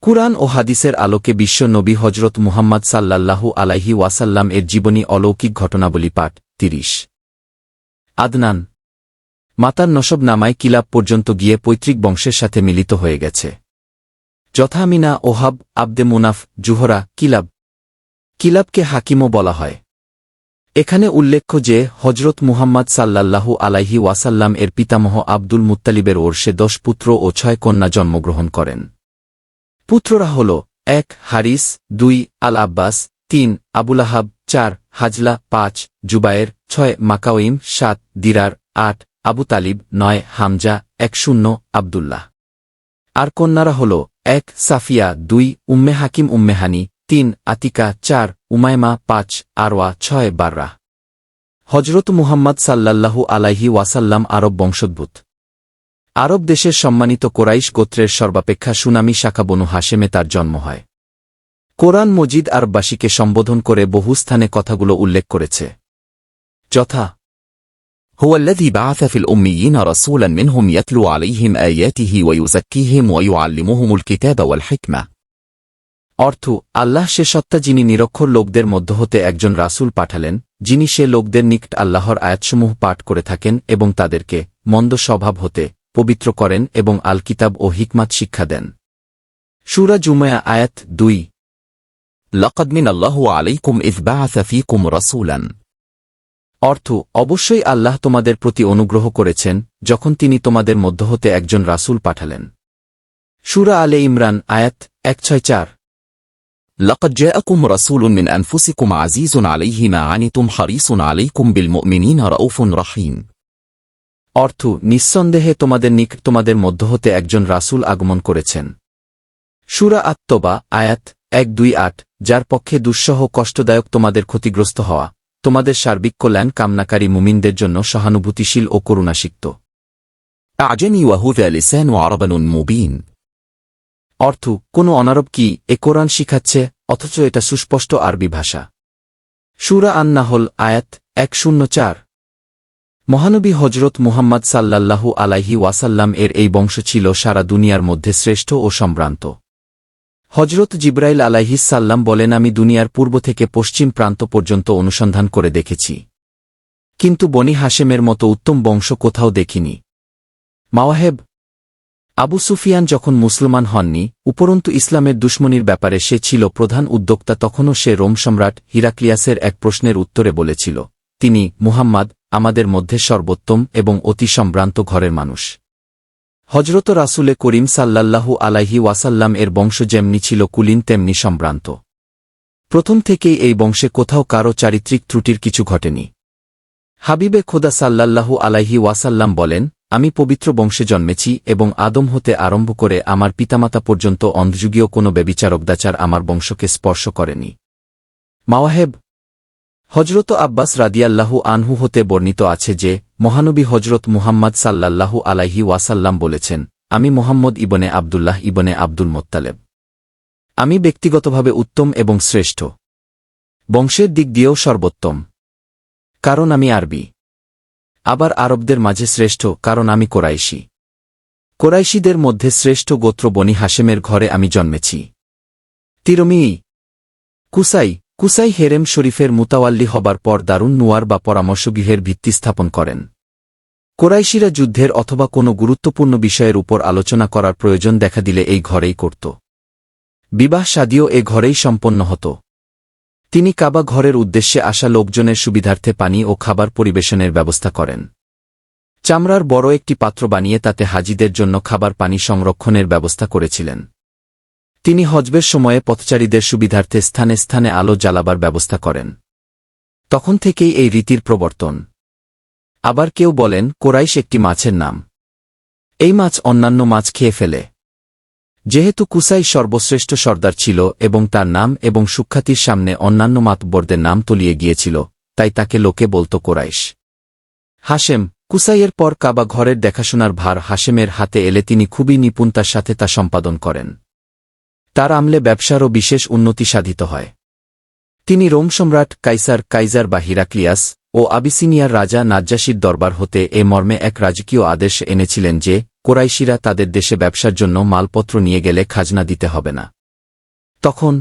কুরআন ও হাদিসের আলোকে বিশ্ব নবী হজরত মুহাম্মদ সাল্লাল্লাহু আলাইহি ওয়াসাল্লাম এর জীবনী অলৌকিক ঘটনাবলী পাঠ ৩০ আদনান মাতার নসব নামায় কিলাব পর্যন্ত গিয়ে পৈতৃক বংশের সাথে মিলিত হয়ে গেছে, যথা মিনা, ওহাব, আবদে মুনাফ, জুহরা, কিলাব। কিলাবকে হাকিমও বলা হয়। এখানে উল্লেখ্য যে হজরত মুহাম্মদ সাল্লাল্লাহু আলাইহি ওয়াসাল্লাম এর পিতামহ আব্দুল মুত্তালিবের ওরসে ১০ পুত্র ও ৬ কন্যা জন্মগ্রহণ করেন। পুত্ররা হল ১ হারিস, ২ আল আব্বাস, ৩ আবুল আহাব, ৪ হাজলা, ৫ জুবায়ের, ৬ মাকাওয়িম, ৭ দিরার, ৮ আবু তালিব, ৯ হামজা, ১০ আবদুল্লাহ। আর কন্যারা হল ১ সাফিয়া, ২ উম্মে হাকিম উম্মে হানি, ৩ আতিকা, ৪ উমায়মা, ৫ আরওয়া, ৬ বাররা। হজরত মুহাম্মদ সাল্লাল্লাহু আলাইহি ওয়াসাল্লাম আরব বংশোদ্ভূত। আরব দেশের সম্মানিত কোরাইশ গোত্রের সর্বাপেক্ষা সুনামী শাখা বনু হাশেমে তার জন্ম হয়। কোরআন মজিদ আরববাসীকে সম্বোধন করে বহু স্থানে কথাগুলো উল্লেখ করেছে, যথা هو الذي بعث في الأميين رسولا منهم يتلو عليهم آياته ويزكيهم ويعلمهم الكتاب والحكمة। অর্থ, আল্লাহ সে সত্তা যিনি নিরক্ষর লোকদের মধ্য হতে একজন রাসূল পাঠালেন, যিনি সে লোকদের নিকট আল্লাহর আয়াতসমূহ পাঠ করে থাকেন এবং তাদেরকে মন্দ স্বভাব হতে পবিত্র করেন এবং আল কিতাব ও হিকমাত শিক্ষা দেন। সূরা জুমায়া আয়াত ২। لقد من الله عليكم إذ بعث فيكم رسولا। অর্থ, অবশ্যই আল্লাহ তোমাদের প্রতি অনুগ্রহ করেছেন যখন তিনি তোমাদের মধ্য হতে একজন রাসূল পাঠালেন। সূরা আলে ইমরান আয়াত ১৬৪। لقد جاءكم رسول من أنفسكم عزيز عليه ما عنتم حريص عليكم بالمؤمنين رؤوف رحيم। অর্থ, নিঃসন্দেহে তোমাদের নিকট তোমাদের মধ্য হতে একজন রাসূল আগমন করেছেন। সূরা আত-তওবা আয়াত ১২৮। যার পক্ষে দুঃসহ কষ্টদায়ক তোমাদের ক্ষতিগ্রস্ত হওয়া, তোমাদের সার্বিক কল্যাণ কামনাকারী মুমিনদের জন্য সহানুভূতিশীল ও করুণাসিক্ত। أعجمي وهذا لسان عرب مبين। অর্থ, কোন অনারব কি এ কোরআন শিখাচ্ছে, অথচ এটা সুস্পষ্ট আরবি ভাষা। সূরা আন-নাহল আয়াত ১০৪। মহানবী হজরত মুহাম্মদ সাল্লাল্লাহু আলাইহি ওয়াসাল্লাম এর এই বংশ ছিল সারা দুনিয়ার মধ্যে শ্রেষ্ঠ ও সম্ভ্রান্ত। হজরত জিবরাইল আলাইহিস সাল্লাম বলেন, আমি দুনিয়ার পূর্ব থেকে পশ্চিম প্রান্ত পর্যন্ত অনুসন্ধান করে দেখেছি, কিন্তু বনি হাশেমের মতো উত্তম বংশ কোথাও দেখিনি। মাওয়াহেব আবু সুফিয়ান যখন মুসলমান হননি, উপরন্তু ইসলামের দুশমনির ব্যাপারে সে ছিল প্রধান উদ্যোক্তা, তখনও সে রোম সম্রাট হিরাক্লিয়াসের এক প্রশ্নের উত্তরে বলেছিল, তিনি মুহাম্মদ আমাদের মধ্যে সর্বোত্তম এবং অতি সম্ভ্রান্ত ঘরের মানুষ। হজরত রাসূলে করিম সাল্লাল্লাহু আলাইহি ওয়াসাল্লাম এর বংশ যেমনি ছিল কুলীন তেমনি সম্ভ্রান্ত। প্রথম থেকেই এই বংশে কোথাও কারও চারিত্রিক ত্রুটির কিছু ঘটেনি। হাবিবে খোদা সাল্লাল্লাহু আলাইহি ওয়াসাল্লাম বলেন, আমি পবিত্র বংশে জন্মেছি এবং আদম হতে আরম্ভ করে আমার পিতামাতা পর্যন্ত অন্ধযুগীয় কোনো ব্যভিচারকদাচার আমার বংশকে স্পর্শ করেনি। মাওয়াহেব হজরত আব্বাস রাদিয়াল্লাহু আনহু হতে বর্ণিত আছে যে মহানবী হজরত মুহাম্মদ সাল্লাল্লাহু আলাইহি ওয়াসাল্লাম বলেছেন, আমি মুহাম্মদ ইবনে আবদুল্লাহ ইবনে আব্দুল মুত্তালিব। আমি ব্যক্তিগতভাবে উত্তম এবং শ্রেষ্ঠ, বংশের দিক দিয়েও সর্বোত্তম, কারণ আমি আরবি। আবার আরবদের মাঝে শ্রেষ্ঠ, কারণ আমি কোরাইশি। কোরাইশিদের মধ্যে শ্রেষ্ঠ গোত্র বনি হাশেমের ঘরে আমি জন্মেছি। তিরমিই কুসাই হেরেম শরীফের মুতাওয়াল্লি হবার পর দারুন নুয়ার বা পরামর্শগৃহের ভিত্তি স্থাপন করেন। কোরাইশিরা যুদ্ধের অথবা কোনো গুরুত্বপূর্ণ বিষয়ের উপর আলোচনা করার প্রয়োজন দেখা দিলে এই ঘরেই করত। বিবাহ শাদিও এ ঘরেই সম্পন্ন হতো। তিনি কাবা ঘরের উদ্দেশ্যে আসা লোকজনের সুবিধার্থে পানি ও খাবার পরিবেশনের ব্যবস্থা করেন। চামড়ার বড় একটি পাত্র বানিয়ে তাতে হাজিদের জন্য খাবার পানি সংরক্ষণের ব্যবস্থা করেছিলেন। তিনি হজবের সময়ে পথচারীদের সুবিধার্থে স্থানে স্থানে আলো জ্বালাবার ব্যবস্থা করেন। তখন থেকেই এই রীতির প্রবর্তন। আবার কেউ বলেন, কোরাইশ একটি মাছের নাম। এই মাছ অন্যান্য মাছ খেয়ে ফেলে। যেহেতু কুসাই সর্বশ্রেষ্ঠ সর্দার ছিল এবং তার নাম এবং সুখ্যাতির সামনে অন্যান্য মাতব্বরদের নাম তলিয়ে গিয়েছিল, তাই তাকে লোকে বলত কোরাইশ। হাশেম কুসাইয়ের পর কাবা ঘরের দেখাশোনার ভার হাশেমের হাতে এলে তিনি খুবই নিপুণতার সাথে তা সম্পাদন করেন। তার আমলে ব্যবসারও বিশেষ উন্নতি সাধিত হয়। তিনি রোম সম্রাট কাইজার বা হিরাক্লিয়াস ও আবিসিনিয়ার রাজা নাজ্জাশীর দরবার হতে এ মর্মে এক রাজকীয় আদেশ এনেছিলেন যে কোরাইশিরা তাদের দেশে ব্যবসার জন্য মালপত্র নিয়ে গেলে খাজনা দিতে হবে না। তখন